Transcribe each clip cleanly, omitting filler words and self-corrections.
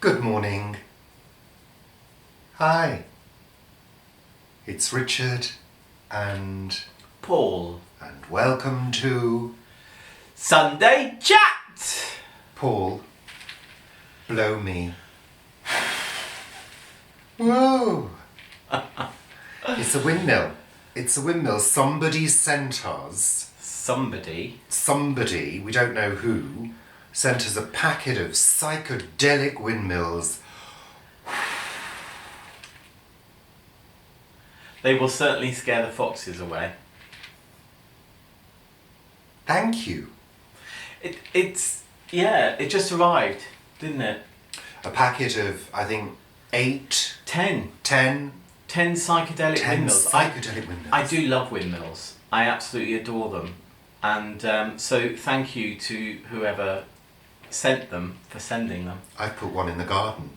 Good morning. Hi. It's Richard and Paul. welcome to Sunday Chat! Paul. Blow me. Whoa! It's a windmill. It's a windmill. Somebody sent us. Somebody, we don't know who, sent us a packet of psychedelic windmills. they will certainly scare the foxes away. Thank you. It just arrived, didn't it? A packet of, I think, 8, 10 10 psychedelic windmills. psychedelic windmills. I do love windmills. I absolutely adore them. And so thank you to whoever sent them for sending them. I've put one in the garden.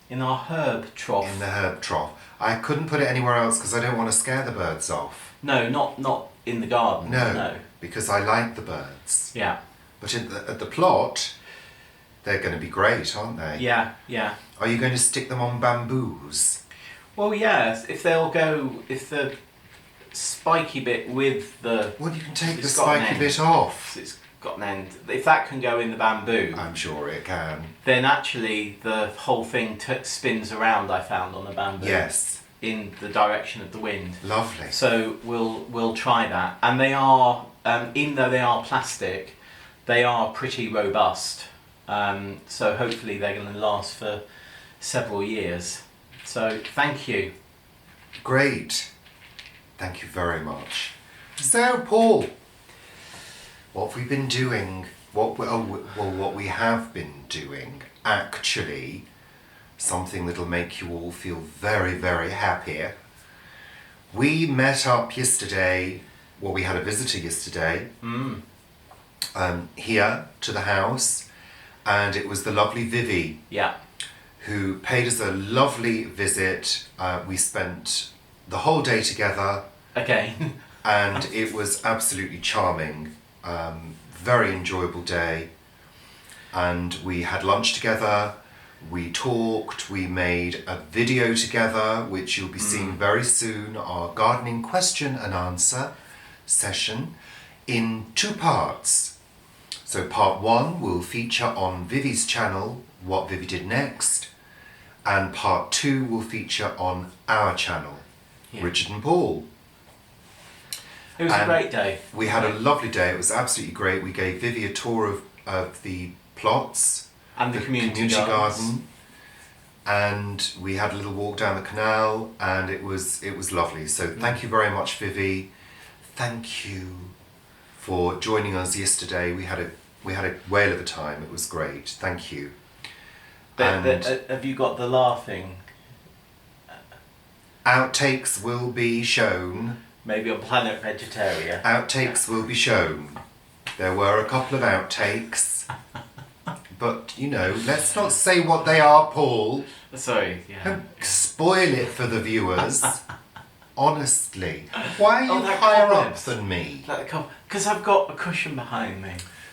In our herb trough. In the herb trough. I couldn't put it anywhere else because I don't want to scare the birds off. No, not in the garden. No. Because I like the birds. Yeah. But at the plot, they're going to be great, aren't they? Yeah. Are you going to stick them on bamboos? Well, yes. If the spiky bit with the... Well, you can take the spiky bit off. It's got an end. If that can go in the bamboo... I'm sure it can. Then actually the whole thing spins around, I found, on the bamboo. Yes. In the direction of the wind. Lovely. So we'll try that. And they are, even though they are plastic, they are pretty robust. So hopefully they're going to last for several years. So thank you. Great. Thank you very much. So, Paul, what have we been doing? What we have been doing, actually, something that'll make you all feel very, very happy. We met up yesterday, we had a visitor yesterday, here to the house, and it was the lovely Vivi. Yeah. Who paid us a lovely visit. We spent the whole day together. Okay. And it was absolutely charming. Very enjoyable day. And we had lunch together. We talked. We made a video together, which you'll be seeing very soon. Our gardening question and answer session in 2 parts. So part 1 will feature on Vivi's channel, what Vivi did next. And part 2 will feature on our channel, Richard and Paul. It was a great day. We had a lovely day. It was absolutely great. We gave Vivi a tour of the plots and the community garden, and we had a little walk down the canal, and it was lovely. So thank you very much, Vivi. Thank you for joining us yesterday. We had a whale of a time. It was great. Thank you. Have you got the laughing? Outtakes will be shown. Maybe on Planet Vegetaria. Outtakes will be shown. There were a couple of outtakes. But, let's not say what they are, Paul. Sorry, yeah. Don't spoil it for the viewers. Honestly. Why are you that higher cobweb. up than me? Because I've got a cushion behind me.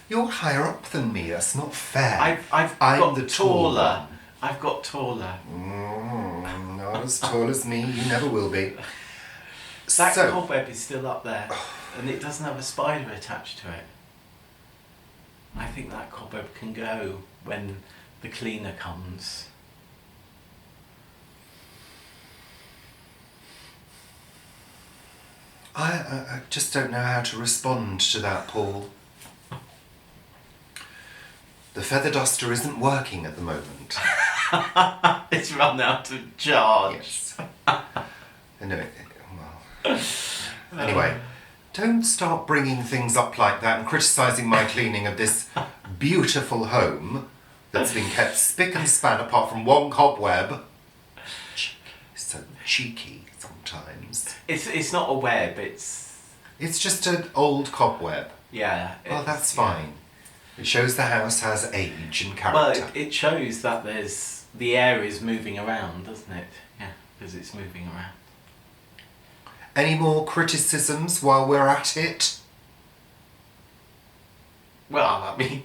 You're higher up than me. That's not fair. I'm got the taller. I've got taller. Not as tall as me. You never will be. That cobweb is still up there, and it doesn't have a spider attached to it. I think that cobweb can go when the cleaner comes. I just don't know how to respond to that, Paul. The feather duster isn't working at the moment. It's run out of charge. Yes. Anyway, don't start bringing things up like that and criticising my cleaning of this beautiful home that's been kept spick and span apart from one cobweb. So cheeky sometimes. It's not a web, it's just an old cobweb. Yeah. Well, that's fine. It shows the house has age and character. Well, it shows that the air is moving around, doesn't it? Yeah, because it's moving around. Any more criticisms while we're at it? Well, I mean,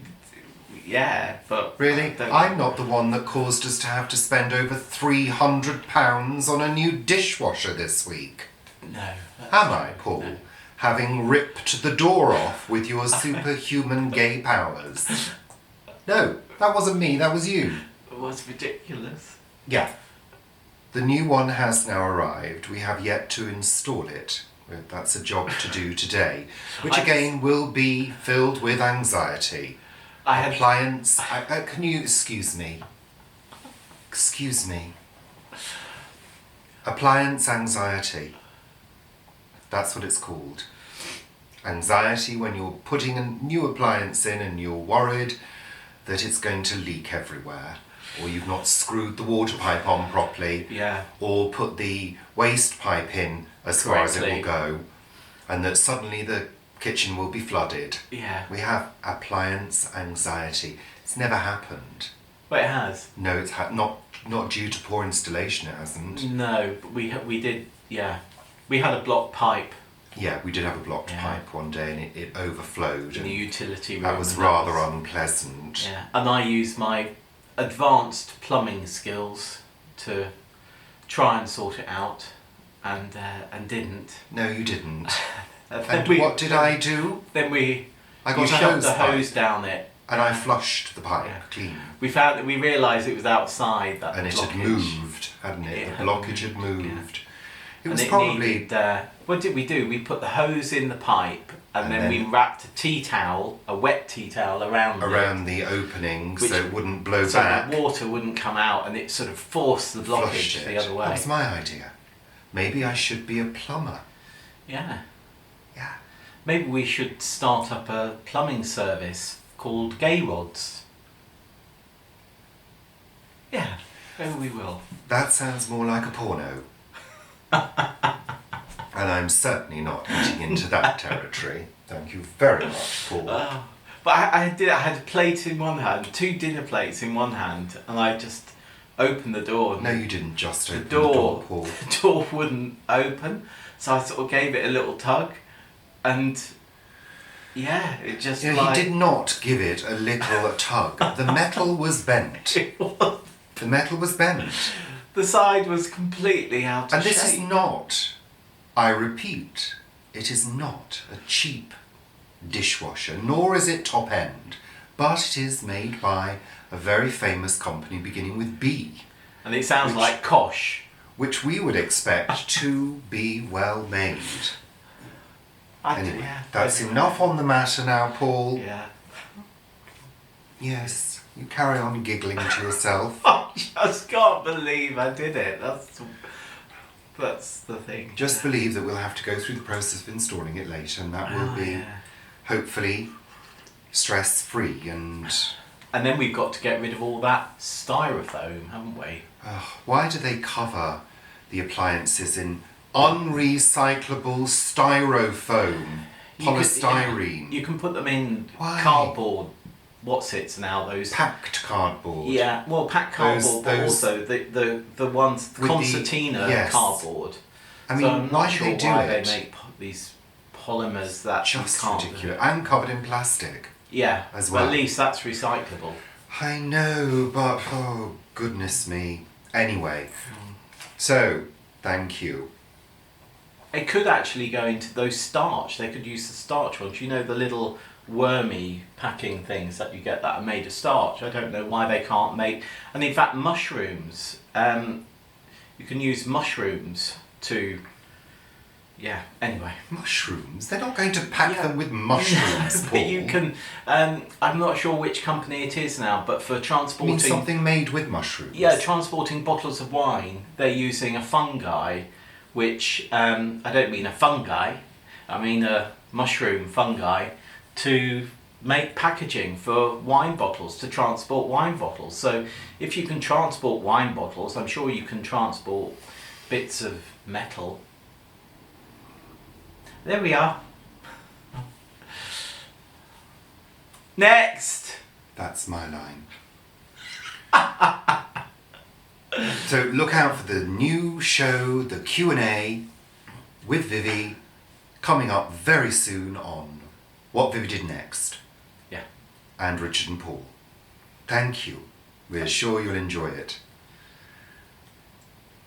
Yeah, but Really? I don't- I'm not the one that caused us to have to spend over £300 on a new dishwasher this week. No. that's Am I, true. Paul? No. Having ripped the door off with your superhuman gay powers. No, that wasn't me, that was you. It was ridiculous. Yeah. The new one has now arrived. We have yet to install it. That's a job to do today, which again will be filled with anxiety. Appliance. Can you excuse me? Excuse me. Appliance anxiety. That's what it's called. Anxiety when you're putting a new appliance in and you're worried that it's going to leak everywhere, or you've not screwed the water pipe on properly, Yeah. or put the waste pipe in as far as it will Correctly. go, and that suddenly the kitchen will be flooded. Yeah. We have appliance anxiety. It's never happened. But it has. No, it's not due to poor installation. It hasn't. No, but we did. Yeah, we had a blocked pipe Yeah, we did have a blocked Yeah. pipe one day, and it overflowed. in the And utility room. that was and rather unpleasant. Yeah, and I used my advanced plumbing skills to try and sort it out, and didn't. No, you didn't. Then And what did I do? Then we I got you a shoved hose the pipe, hose down it. and I flushed the pipe Yeah. clean. We realised it was outside that And it blockage. had moved, hadn't it? It The had blockage had moved, moved. It And was it probably needed, what did we do? We put the hose in the pipe, and then we wrapped a tea towel, a wet tea towel, around the opening Which- so it wouldn't blow it, so back. the water wouldn't come out, and it sort of forced the Flushed blockage it. the other way. That was my idea. Maybe I should be a plumber. Yeah. Yeah. Maybe we should start up a plumbing service called Gay Rods. Yeah, maybe we will. That sounds more like a porno. And I'm certainly not getting into that territory. Thank you very much, Paul. But I had a plate in one hand, 2 dinner plates in one hand, and I just opened the door. And No, you didn't just the open the door, Paul. the door wouldn't open, so I sort of gave it a little tug, and yeah, it just You know, he did not give it a little tug. The metal was bent. The metal was bent. The side was completely out of And shape. this is not, I repeat, it is not a cheap dishwasher, nor is it top end, but it is made by a very famous company beginning with B, And it sounds Which- like Kosh. which we would expect to be well made. Anyway, that's enough on the matter now, Paul. Yeah. Yes, you carry on giggling to yourself. I just can't believe I did it. That's the thing. Just believe that we'll have to go through the process of installing it later, and that will be Yeah. hopefully stress-free and... And then we've got to get rid of all that styrofoam, haven't we? why do they cover the appliances in unrecyclable styrofoam, polystyrene, You can put them in Why? cardboard. What's it now? Those. packed cardboard? Yeah, well, packed cardboard, but those- also the ones With the- concertina yes. cardboard. I mean, so I'm why not do sure they do why it? they make these polymers that Just you can't. ridiculous. And covered in plastic. Yeah, As but well. at least that's recyclable. I know, but oh goodness me. Anyway, so thank you. It could actually go into those starch. They could use the starch ones. You know, the little wormy packing things that you get that are made of starch. I don't know why they can't make. And in fact, mushrooms. You can use mushrooms to. Yeah. Anyway. Mushrooms? They're not going to pack Yeah. them with mushrooms, But Paul. you can. I'm not sure which company it is now, but for You transporting. mean something made with mushrooms? Yeah, transporting bottles of wine, they're using a fungi, which, I don't mean a fungi, I mean a mushroom fungi, to make packaging for wine bottles, to transport wine bottles. So if you can transport wine bottles, I'm sure you can transport bits of metal. There we are. Next! That's my line. So look out for the new show, the Q&A with Vivi, coming up very soon on What Vivi Did Next. Yeah. And Richard and Paul. Thank you. We're sure you'll enjoy it.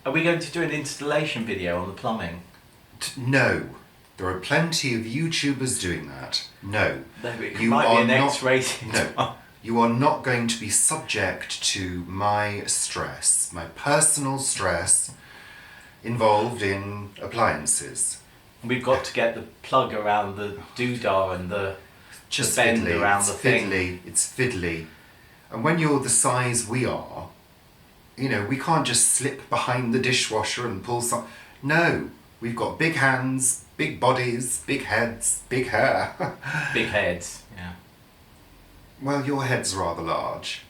Are we going to do an installation video on the plumbing? No. There are plenty of YouTubers doing that. No. No, it You might are be an not- X-rated No. one. You are not going to be subject to my stress, my personal stress involved in appliances. We've got to get the plug around the doodah and the bend Fiddly. around It's the thing. fiddly. It's fiddly. And when you're the size we are, you know, we can't just slip behind the dishwasher and pull some. No, we've got big hands, big bodies, big heads, big hair. Big heads, yeah. Well, your head's rather large.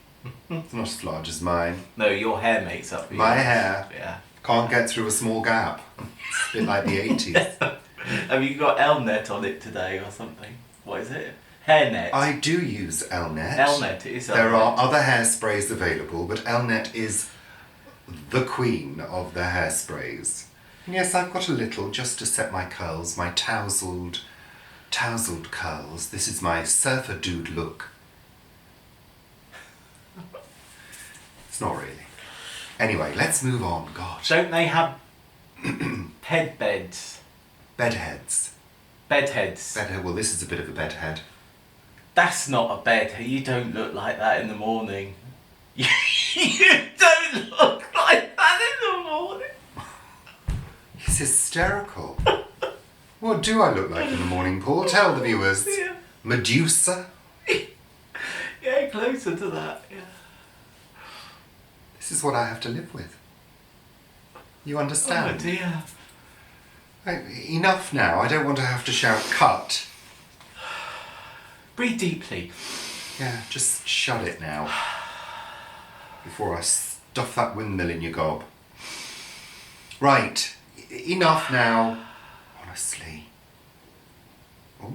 It's not as large as mine. No, your hair makes up for My yours. hair Yeah. can't get through a small gap. It's a bit like the 80s. Have you got Elnet on it today or something? What is it? Hairnet. I do use Elnet. Elnet, it is There Elnet. are other hairsprays available, but Elnet is the queen of the hairsprays. And yes, I've got a little just to set my curls, my tousled curls. This is my surfer dude look. It's not really. Anyway, let's move on. God. Don't they have head beds? Bedheads. Bedheads. Bedhead. Well, this is a bit of a bedhead. That's not a bed. You don't look like that in the morning. You don't look like that in the morning. He's hysterical. What do I look like in the morning, Paul? Tell the viewers. Yeah. Medusa? Yeah, closer to that. Yeah. This is what I have to live with. You Oh understand? dear. Enough now. I don't want to have to shout cut. Breathe deeply. Yeah, just shut it now. Before I stuff that windmill in your gob. Right. Enough now. Honestly. Oh,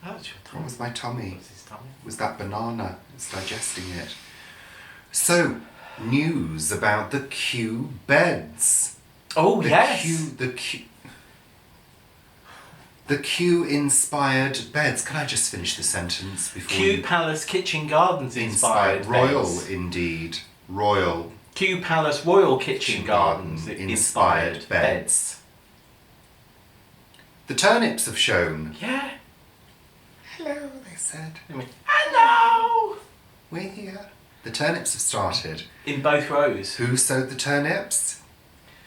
That was your what tummy. was my tummy? What's his tummy? Was that banana? It's digesting it. So, news about the Kew beds. Oh The yes. The Kew inspired beds. Can I just finish the sentence before Kew you... Palace Kitchen Gardens inspired Royal, beds. indeed. Royal. Kew Palace Royal Kitchen Gardens Garden inspired inspired beds. The turnips have shown. Yeah. Hello, they said. I mean, hello. We're here. The turnips have started. In both rows. Who sowed the turnips?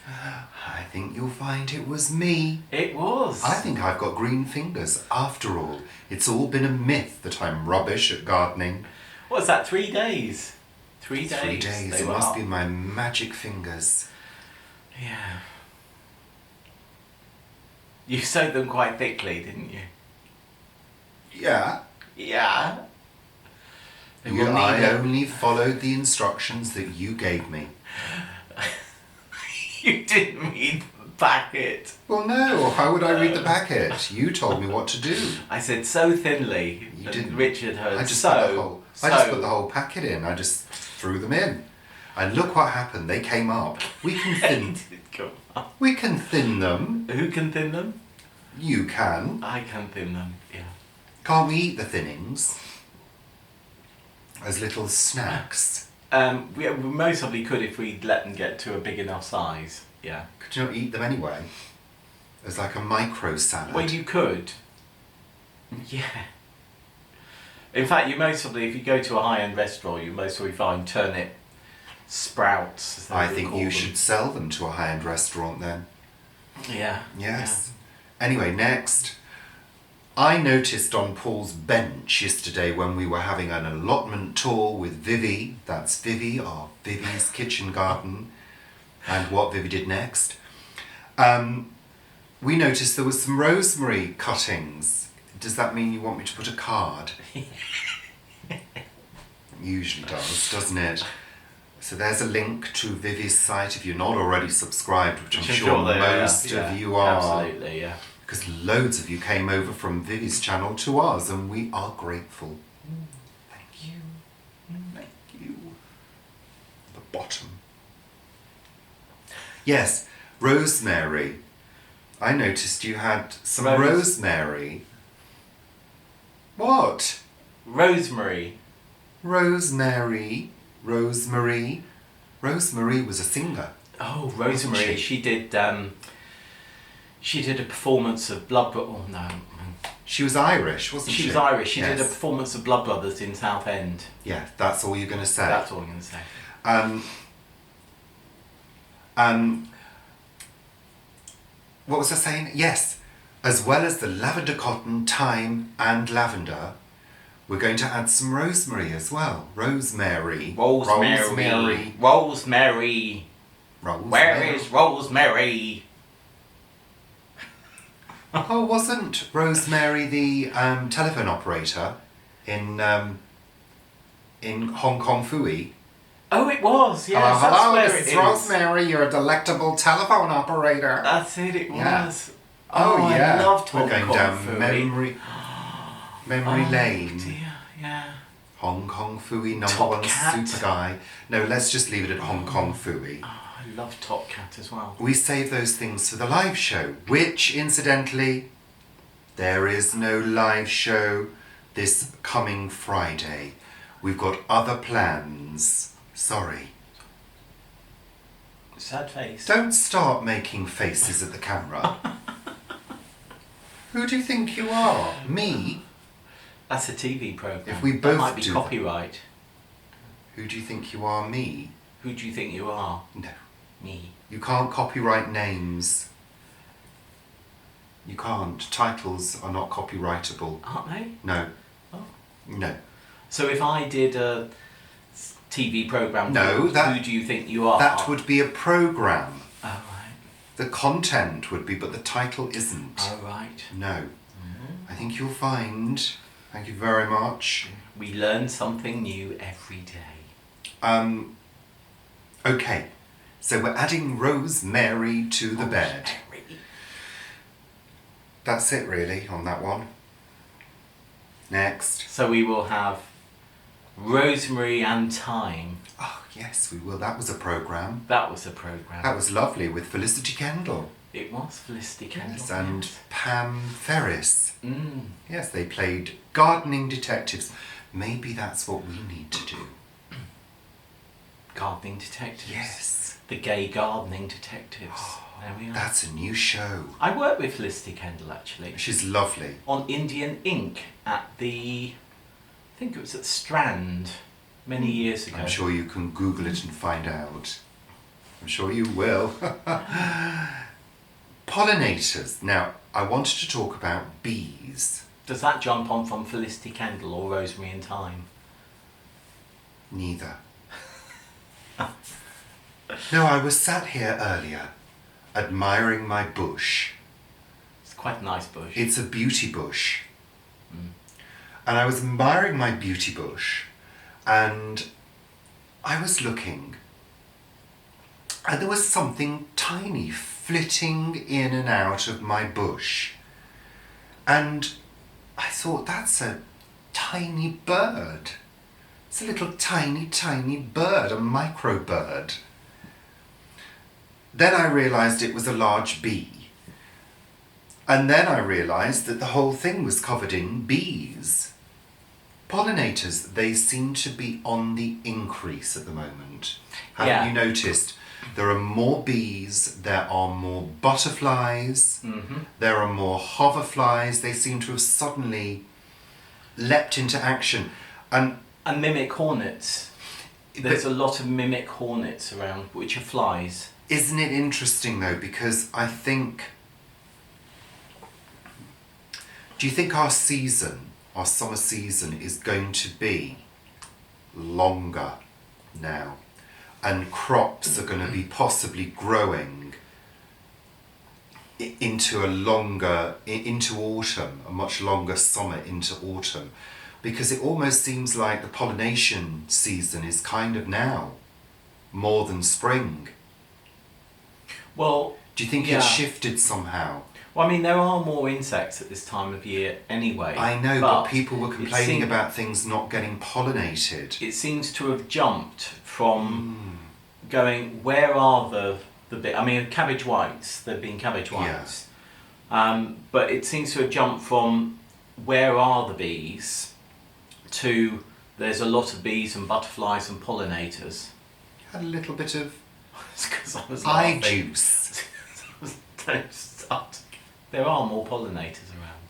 I think you'll find it was me. It was. I think I've got green fingers. After all, it's all been a myth that I'm rubbish at gardening. What's that? 3 days. 3 days. 3 days. they It were must up. be my magic fingers. Yeah. You sowed them quite thickly, didn't you? Yeah. Yeah. They will I need it. only followed the instructions that you gave me. You didn't read the packet. Well, no. How would I read the packet? You told me what to do. I said so thinly. You and didn't. Richard heard I just so. put the whole packet in. I just threw them in, and look what happened. They came up. We can thin. Come on. We can thin them. Who can thin them? You can. I can thin them. Yeah. Can't we eat the thinnings as little snacks? We most probably could if we let them get to a big enough size. Yeah. Could you not eat them anyway? As like a micro salad. Well, you could. Yeah. In fact, you most probably, if you go to a high-end restaurant, you most probably find turnip sprouts. As they I would think call you them. should sell them to a high-end restaurant then. Yeah. Yes. Anyway, next. I noticed on Paul's bench yesterday when we were having an allotment tour with Vivi, that's Vivi, our Vivi's kitchen garden, and what Vivi did next. We noticed there was some rosemary cuttings. Does that mean you want me to put a card? Usually does, doesn't it? So there's a link to Vivi's site if you're not already subscribed, which I'm sure they are, most yeah. of you are. Absolutely, yeah. Because loads of you came over from Vivi's channel to ours, and we are grateful. Thank you. Thank you. The bottom. Yes, rosemary. I noticed you had some rosemary. What? Rosemary. Rosemary. Rosemary. Rosemary was a singer. Oh, Rosemary. She did a performance of Blood Brothers. Oh, no. She was Irish, wasn't she? She was Irish. She Yes. did a performance of Blood Brothers in Southend. Yeah, that's all you're going to say. That's all I'm going to say. What was I saying? Yes, as well as the lavender cotton, thyme and lavender, we're going to add some rosemary as well. Rosemary. Rosemary. Rosemary. Where is Rosemary? Oh, wasn't Rosemary the telephone operator in Hong Kong Fooey? Oh, it was. Yes, Hello, that's where this it is Rosemary, your delectable telephone operator. That's it. It Yeah. was. Oh, yeah. I loved Hong We're going Kong down Fooey. memory lane. Dear, yeah. Hong Kong Fooey, number Top one Cat. super guy. No, let's just leave it at Hong Kong Fooey. Oh, I love Top Cat as well. We save those things for the live show, which, incidentally, there is no live show this coming Friday. We've got other plans. Sorry. Sad face. Don't start making faces at the camera. Who do you think you are? Me? That's a TV program. If we that both might be do copyright. Who do you think you are? Me? Who do you think you are? No. Me. You can't copyright names. You can't. Titles are not copyrightable. Aren't they? No. Oh. No. So if I did a TV program, No, called that- Who Do You Think You Are? That would be a program. Oh, right. The content would be, but the title isn't. Oh, right. No. I think you'll find. Thank you very much. We learn something new every day. Okay. So we're adding Rosemary to the bed. Rosemary. That's it really on that one. Next. So we will have Rosemary and Thyme. Oh yes, we will. That was a program. That was a program. That was lovely with Felicity Kendall. It was Felicity Kendall. Yes, and Pam Ferris. Mm. Yes, they played gardening detectives. Maybe that's what we need to do. Gardening detectives. Yes. The gay gardening detectives. There we are. That's a new show. I worked with Felicity Kendall actually She's lovely. on Indian Ink at I think it was at Strand many years ago. I'm sure you can Google it and find out. I'm sure you will. Pollinators. Now, I wanted to talk about bees. Does that jump on from Felicity Kendall or Rosemary and Thyme? Neither. No, I was sat here earlier, admiring my bush. It's quite a nice bush. It's a beauty bush. And I was admiring my beauty bush, and I was looking, and there was something tiny flitting in and out of my bush. And I thought, that's a tiny bird. It's a little tiny, tiny bird, a micro bird. Then I realised it was a large bee. And then I realised that the whole thing was covered in bees. Pollinators, they seem to be on the increase at the moment. Haven't you noticed? There are more bees, there are more butterflies, there are more hoverflies. They seem to have suddenly leapt into action. And mimic hornets. There's a lot of mimic hornets around, which are flies. isn't it interesting though? Because I think... Do you think our season, our summer season, is going to be longer now? And crops are going to be possibly growing into into autumn, a much longer summer into autumn. Because it almost seems like the pollination season is kind of now, more than spring. Well, do you think it's shifted somehow? Well, I mean, there are more insects at this time of year anyway. I know, but people were complaining about things not getting pollinated. It seems to have jumped from going, where are the bit? I mean, cabbage whites, there have been cabbage whites. Yeah. But it seems to have jumped from where are the bees to there's a lot of bees and butterflies and pollinators. Had a little bit of It's 'cause I was eye laughing. juice. Don't start. There are more pollinators around.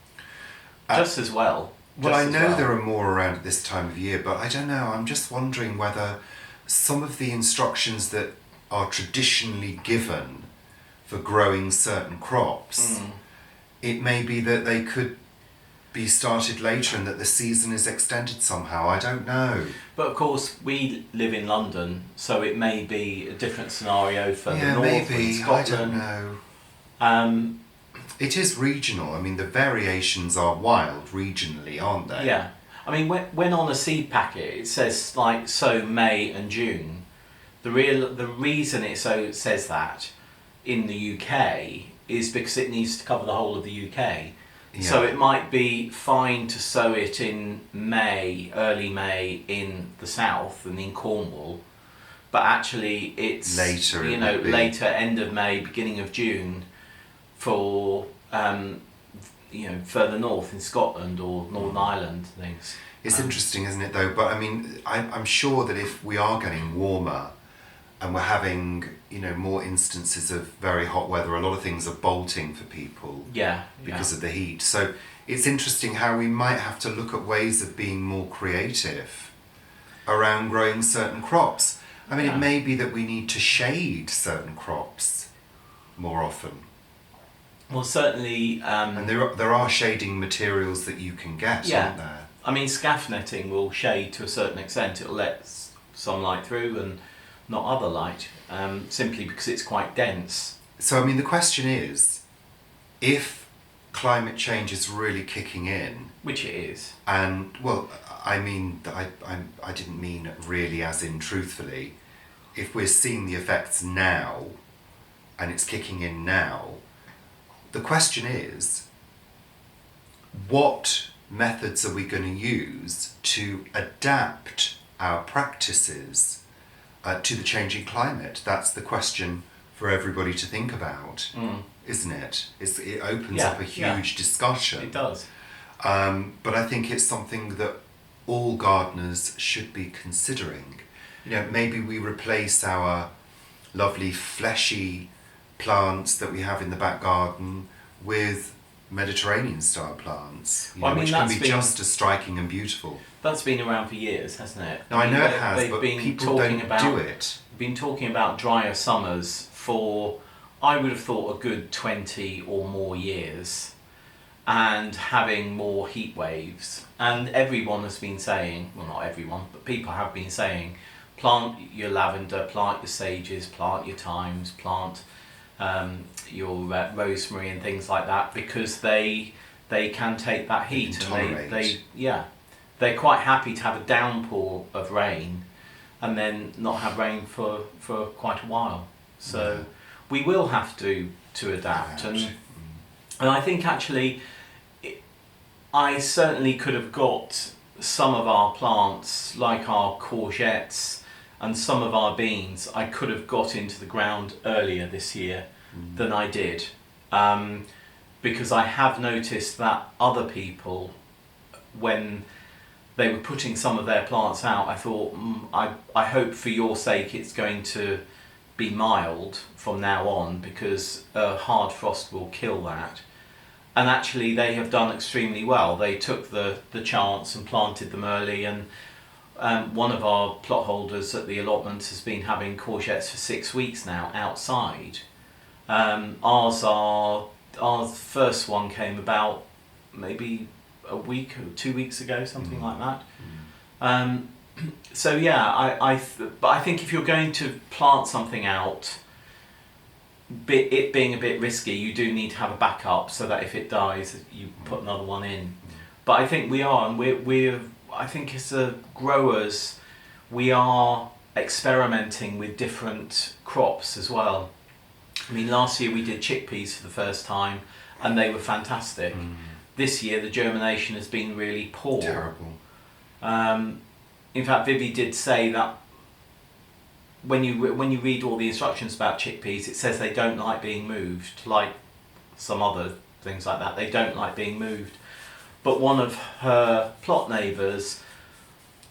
Uh, Just as well. Well, Just I as know well. there are more around at this time of year, but I don't know. I'm just wondering whether some of the instructions that are traditionally given for growing certain crops, it may be that they could be started later and that the season is extended somehow. I don't know. But of course, we live in London, so it may be a different scenario for the Yeah, north or in maybe. I don't Scotland. know. It is regional. I mean, the variations are wild regionally, aren't they? Yeah. I mean, when on a seed packet it says like sow May and June, the reason it says that in the UK is because it needs to cover the whole of the UK. Yeah. So it might be fine to sow it in May, early May in the south and in Cornwall, but actually it's Later it would be. later, end of May, beginning of June for further north in Scotland or Northern Ireland things. It's interesting, isn't it, though? But I mean, I'm sure that if we are getting warmer and we're having, more instances of very hot weather, a lot of things are bolting for people because of the heat. So it's interesting how we might have to look at ways of being more creative around growing certain crops. I mean, it may be that we need to shade certain crops more often. Well, certainly. And there are shading materials that you can get, aren't there? I mean, scaff netting will shade to a certain extent. It'll let some light through and not other light, simply because it's quite dense. So, I mean, the question is, if climate change is really kicking in, Which it is. and, well, I mean, I didn't mean really as in truthfully, if we're seeing the effects now, and it's kicking in now, the question is, what methods are we going to use to adapt our practices to the changing climate? That's the question for everybody to think about, isn't it? It opens up a huge discussion. It does. But I think it's something that all gardeners should be considering. Maybe we replace our lovely fleshy plants that we have in the back garden with Mediterranean style plants, which can be just as striking and beautiful. That's been around for years, hasn't it? Now, I know it has, but people don't do it. Been talking about drier summers for, I would have thought, a good 20 or more years, and having more heat waves. And everyone has been saying, well, not everyone, but people have been saying, plant your lavender, plant your sages, plant your thymes, plant your rosemary and things like that, because they can take that heat, and they're quite happy to have a downpour of rain and then not have rain for quite a while. So we will have to adapt, and I think actually I certainly could have got some of our plants, like our courgettes and some of our beans, I could have got into the ground earlier this year than I did, because I have noticed that other people, when they were putting some of their plants out, I thought, I hope for your sake it's going to be mild from now on, because a hard frost will kill that. And actually they have done extremely well. They took the chance and planted them early, and one of our plot holders at the allotment has been having courgettes for 6 weeks now outside. Our first one came about maybe a week or 2 weeks ago, something like that. So yeah, but I think if you're going to plant something out, it being a bit risky, you do need to have a backup so that if it dies, you put another one in. But I think we are, and we're I think as growers, we are experimenting with different crops as well. I mean, last year we did chickpeas for the first time, and they were fantastic. This year the germination has been really poor. Terrible. In fact, Vivi did say that when you read all the instructions about chickpeas, it says they don't like being moved, like some other things like that. They don't like being moved. But one of her plot neighbours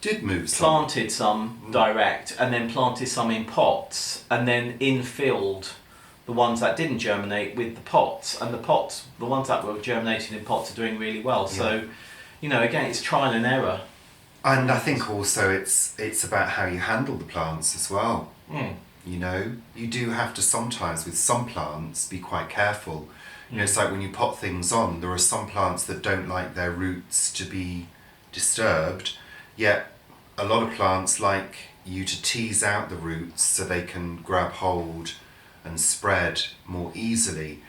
Did move some. planted some direct, and then planted some in pots, and then infilled the ones that didn't germinate with the pots. And the ones that were germinating in pots are doing really well. So, again, it's trial and error. And I think also it's about how you handle the plants as well. You do have to sometimes, with some plants, be quite careful. It's like when you pot things on, there are some plants that don't like their roots to be disturbed, yet a lot of plants like you to tease out the roots so they can grab hold and spread more easily.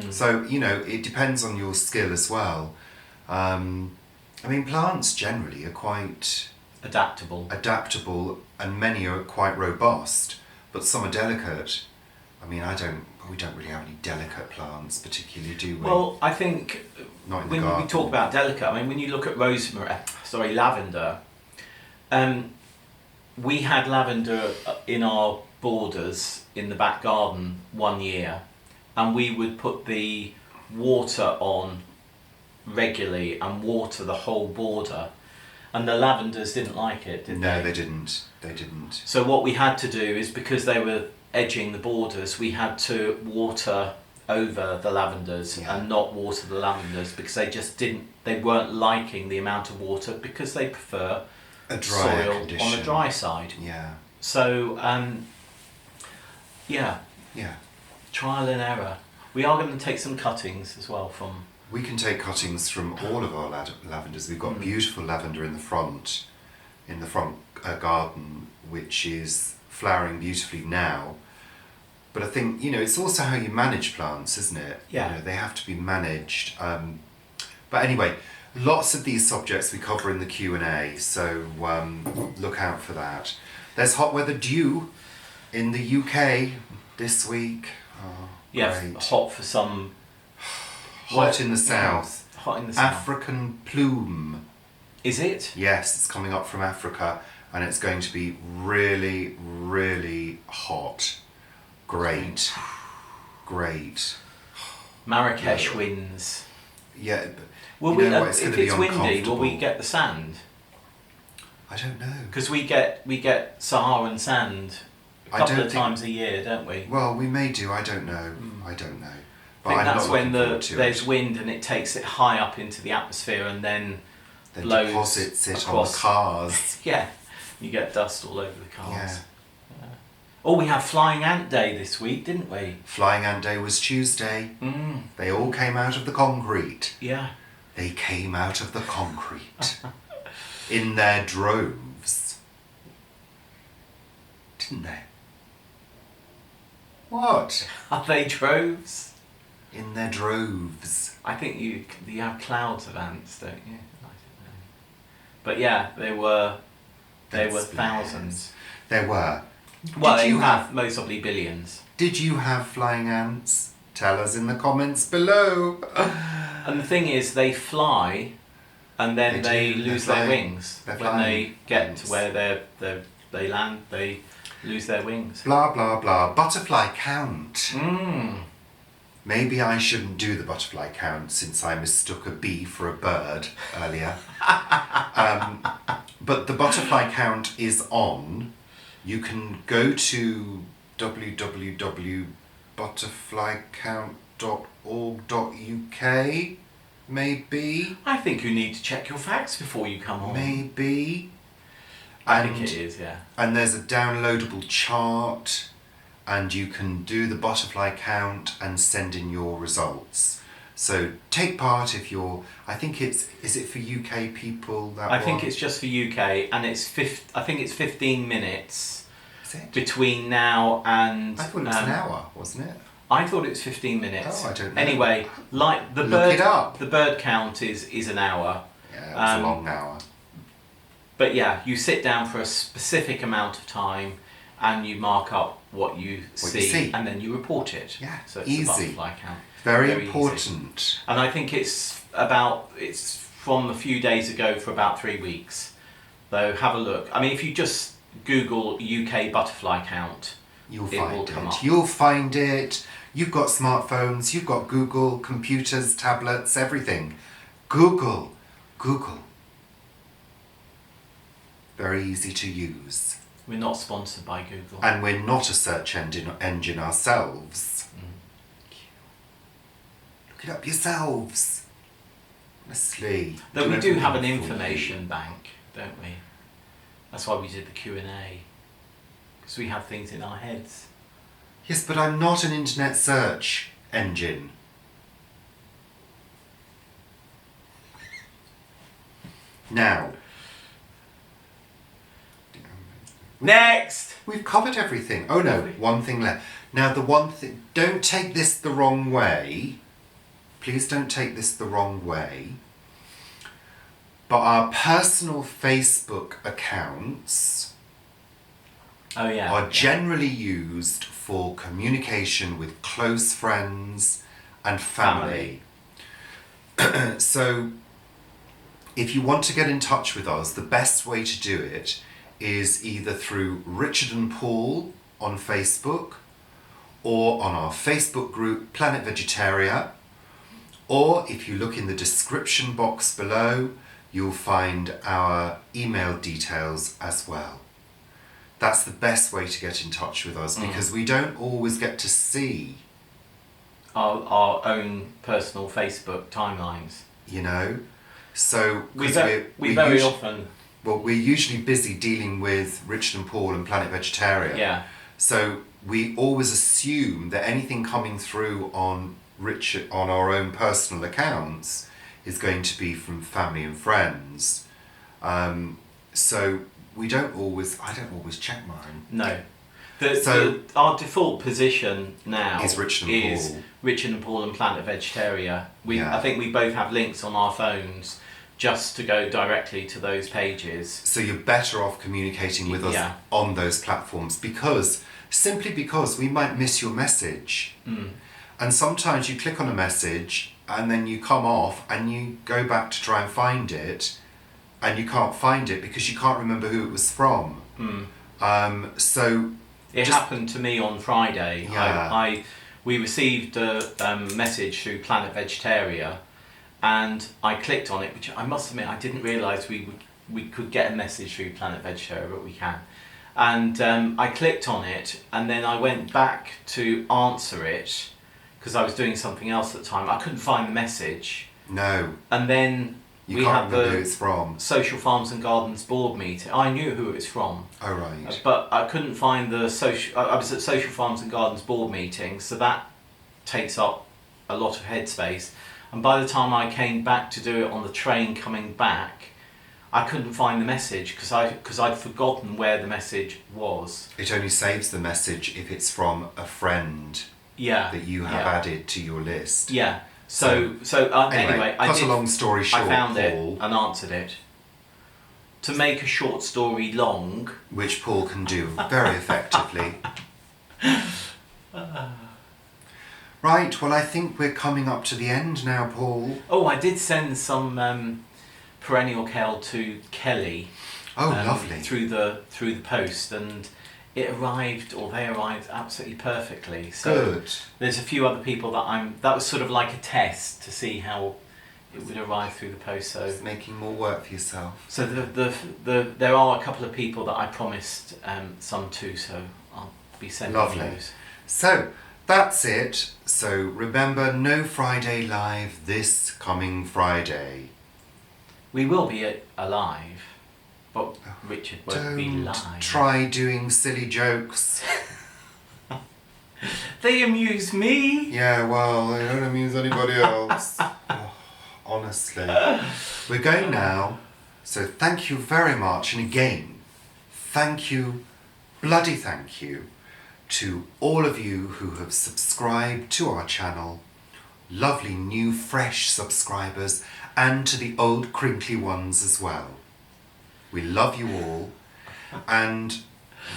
So, it depends on your skill as well. Plants generally are quite adaptable, and many are quite robust, but some are delicate. We don't really have any delicate plants particularly, do we? Well, I think Not in the when garden. we talk about delicate, when you look at lavender, we had lavender in our borders in the back garden one year, and we would put the water on regularly and water the whole border, and the lavenders didn't like it, did they? No, they didn't. So what we had to do is, because they were edging the borders, we had to water over the lavenders and not water the lavenders, because they weren't liking the amount of water, because they prefer a drier soil condition on the dry side. Yeah. So trial and error. We are going to take some cuttings as well from. We can take cuttings from all of our lavenders. We've got beautiful lavender in the front garden, which is flowering beautifully now. But I think, it's also how you manage plants, isn't it? Yeah. They have to be managed. But anyway, lots of these subjects we cover in the Q&A, so look out for that. There's hot weather due in the UK this week. Oh, great. Hot for some. Hot in the south. Hot in the south. African plume. Is it? Yes, it's coming up from Africa, and it's going to be really, really hot. Great. Marrakesh winds. Yeah. If it's windy, will we get the sand? I don't know. Because we get Saharan sand a couple of times a year, don't we? Well, we may do. I don't know. But I think I'm that's not when looking forward to there's it. wind and it takes it high up into the atmosphere and then blows deposits it across. on the cars. Yeah, you get dust all over the cars. Yeah. Oh, we had Flying Ant Day this week, didn't we? Flying Ant Day was Tuesday. They all came out of the concrete. Yeah. They came out of the concrete in their droves. Didn't they? What? Are they droves? In their droves. I think you have clouds of ants, don't you? I don't know. But yeah, they were thousands. There were. Well, Did you have most probably billions. Did you have flying ants? Tell us in the comments below. And the thing is, they fly, and then they lose their wings when they get to where they land. They lose their wings. Blah blah blah. Butterfly count. Maybe I shouldn't do the butterfly count since I mistook a bee for a bird earlier. But the butterfly count is on. You can go to www.butterflycount.org.uk, maybe. I think you need to check your facts before you come on. Maybe. I think it is, yeah. And there's a downloadable chart, and you can do the butterfly count and send in your results. So take part if you're. I think is it for UK people? I think it's just for UK, and it's 15 minutes. Is it? Between now and. I thought it was an hour, wasn't it? I thought it was 15 minutes. Oh, I don't know. Anyway, like the Look bird. it up. The bird count is an hour. Yeah, it was a long hour. But yeah, you sit down for a specific amount of time, and you mark up what you see, and then you report it. Yeah, so it's easy. a butterfly count. Very Easy. important. And I think it's from a few days ago for about 3 weeks. So have a look. I mean, if you just Google UK butterfly count, You'll it will find come it. up. You'll find it. You've got smartphones, you've got Google, computers, tablets, everything. Google. Very very easy to use. We're not sponsored by Google. And we're not a search engine ourselves. Look it up yourselves. Honestly. Though we do have an information bank, don't we? That's why we did the Q&A. Because we have things in our heads. Yes, but I'm not an internet search engine. Now. Next! We've covered everything. Oh no, one thing left. Now the one thing, don't take this the wrong way. Please don't take this the wrong way. But our personal Facebook accounts are generally used for communication with close friends and family. So if you want to get in touch with us, the best way to do it is either through Richard and Paul on Facebook, or on our Facebook group Planet Vegetaria, or if you look in the description box below, you'll find our email details as well. That's the best way to get in touch with us, because we don't always get to see our own personal Facebook timelines. You know, so we very often. Well, we're usually busy dealing with Richard and Paul and Planet Vegetaria. Yeah. So we always assume that anything coming through on our own personal accounts is going to be from family and friends. So I don't always check mine. No. Our default position now is Richard and Paul and Planet Vegetaria. Yeah. I think we both have links on our phones just to go directly to those pages. So you're better off communicating with us on those platforms, simply because we might miss your message. And sometimes you click on a message and then you come off and you go back to try and find it and you can't find it because you can't remember who it was from. So it happened to me on Friday. Yeah. We received a message through Planet Vegetaria, and I clicked on it, which I must admit I didn't realise we could get a message through Planet Vegetaria, but we can. And I clicked on it, and then I went back to answer it because I was doing something else at the time. I couldn't find the message. No. And then we had the Social Farms and Gardens board meeting. I knew who it was from. Oh right. But I couldn't find the social. I was at Social Farms and Gardens board meeting, so that takes up a lot of headspace. And by the time I came back to do it on the train coming back, I couldn't find the message because I'd forgotten where the message was. It only saves the message if it's from a friend. Yeah. That you have added to your list. Yeah. So anyway, cut a long story short, I found Paul, it and answered it. To make a short story long, which Paul can do very effectively. Right, well I think we're coming up to the end now, Paul. Oh, I did send some perennial kale to Kelly. Oh, lovely. Through the post, and they arrived absolutely perfectly. So good. There's a few other people that was sort of like a test to see how it would arrive through the post. So it's making more work for yourself. So there are a couple of people that I promised some to, so I'll be sending those. So that's it. So remember, no Friday Live this coming Friday. We will be alive, but Richard won't be live. Don't try doing silly jokes. They amuse me. Yeah, well, they don't amuse anybody else. Honestly. We're going now, so thank you very much. And again, thank you, bloody thank you, to all of you who have subscribed to our channel, lovely new fresh subscribers, and to the old crinkly ones as well. We love you all, and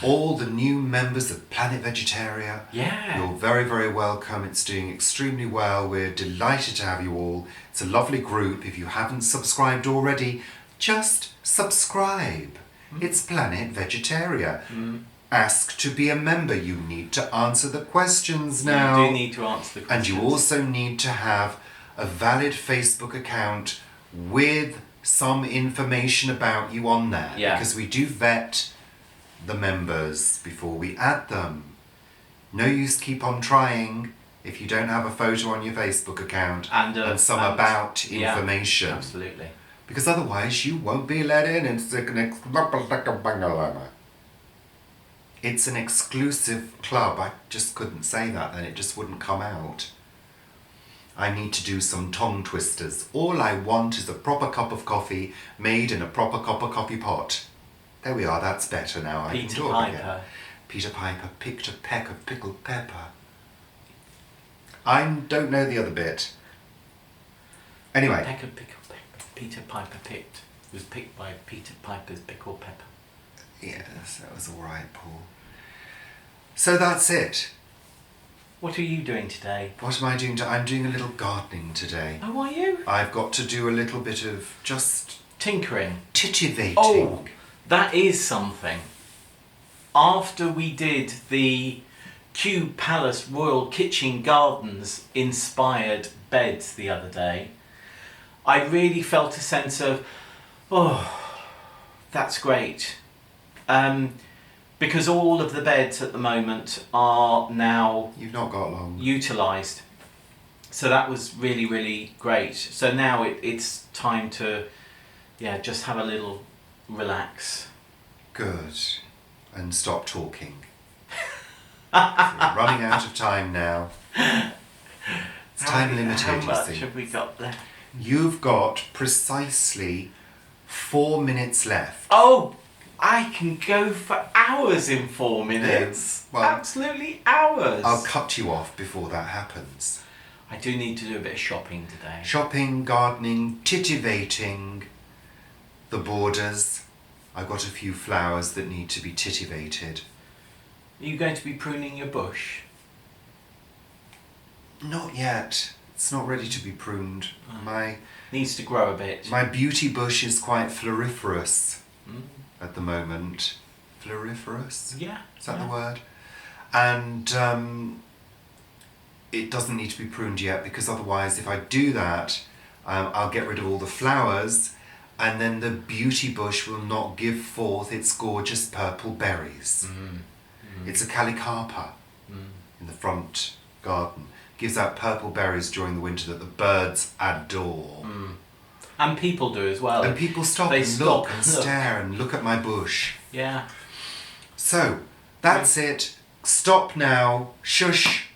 all the new members of Planet Vegetaria. Yeah. You're very, very welcome. It's doing extremely well. We're delighted to have you all. It's a lovely group. If you haven't subscribed already, just subscribe. It's Planet Vegetaria. Ask to be a member. You need to answer the questions now. You do need to answer the questions. And you also need to have a valid Facebook account with some information about you on there. Yeah. Because we do vet the members before we add them. No use keep on trying if you don't have a photo on your Facebook account and some about information. Absolutely. Because otherwise you won't be let in. It's an exclusive club. I just couldn't say that then. It just wouldn't come out. I need to do some tongue twisters. All I want is a proper cup of coffee made in a proper copper coffee pot. There we are. That's better now. I can talk again. Peter Piper picked a peck of pickled pepper. I don't know the other bit. Anyway. Peck of pickled pepper. Peter Piper was picked by Peter Piper's pickled pepper. Yes, that was all right, Paul. So that's it. What are you doing today? What am I doing? I'm doing a little gardening today. Oh, are you? I've got to do a little bit of just tinkering. Titivating. Oh, that is something. After we did the Kew Palace Royal Kitchen Gardens inspired beds the other day, I really felt a sense of, oh, that's great. Because all of the beds at the moment are now You've not got long. utilised. So that was really, really great. So now it's time to, just have a little relax. Good. And stop talking. So we're running out of time now. It's time limited, How you much see. have we got left? You've got precisely 4 minutes left. Oh, I can go for hours in 4 minutes. Well, absolutely hours. I'll cut you off before that happens. I do need to do a bit of shopping today. Shopping, gardening, titivating the borders. I've got a few flowers that need to be titivated. Are you going to be pruning your bush? Not yet. It's not ready to be pruned. Needs to grow a bit. My beauty bush is quite floriferous Mm. at the moment. Floriferous? Yeah. Is that the word? And it doesn't need to be pruned yet, because otherwise if I do that, I'll get rid of all the flowers, and then the beauty bush will not give forth its gorgeous purple berries. It's a calicarpa in the front garden. Gives out purple berries during the winter that the birds adore. And people do as well. And people stop They and stop look and stare and look at my bush. Yeah. So, that's it. Stop now. Shush.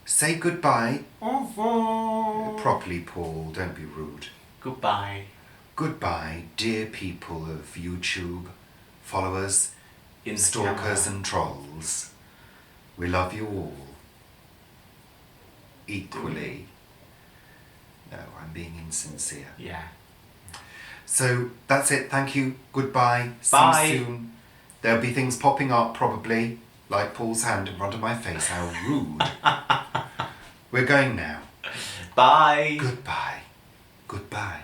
Say goodbye. Au revoir. Properly, Paul. Don't be rude. Goodbye. Goodbye, dear people of YouTube, followers, In the stalkers camera. and trolls. We love you all. Equally. No, I'm being insincere. Yeah. So that's it. Thank you. Goodbye. Bye. See you soon. There'll be things popping up probably, like Paul's hand in front of my face. How rude. We're going now. Bye. Goodbye. Goodbye.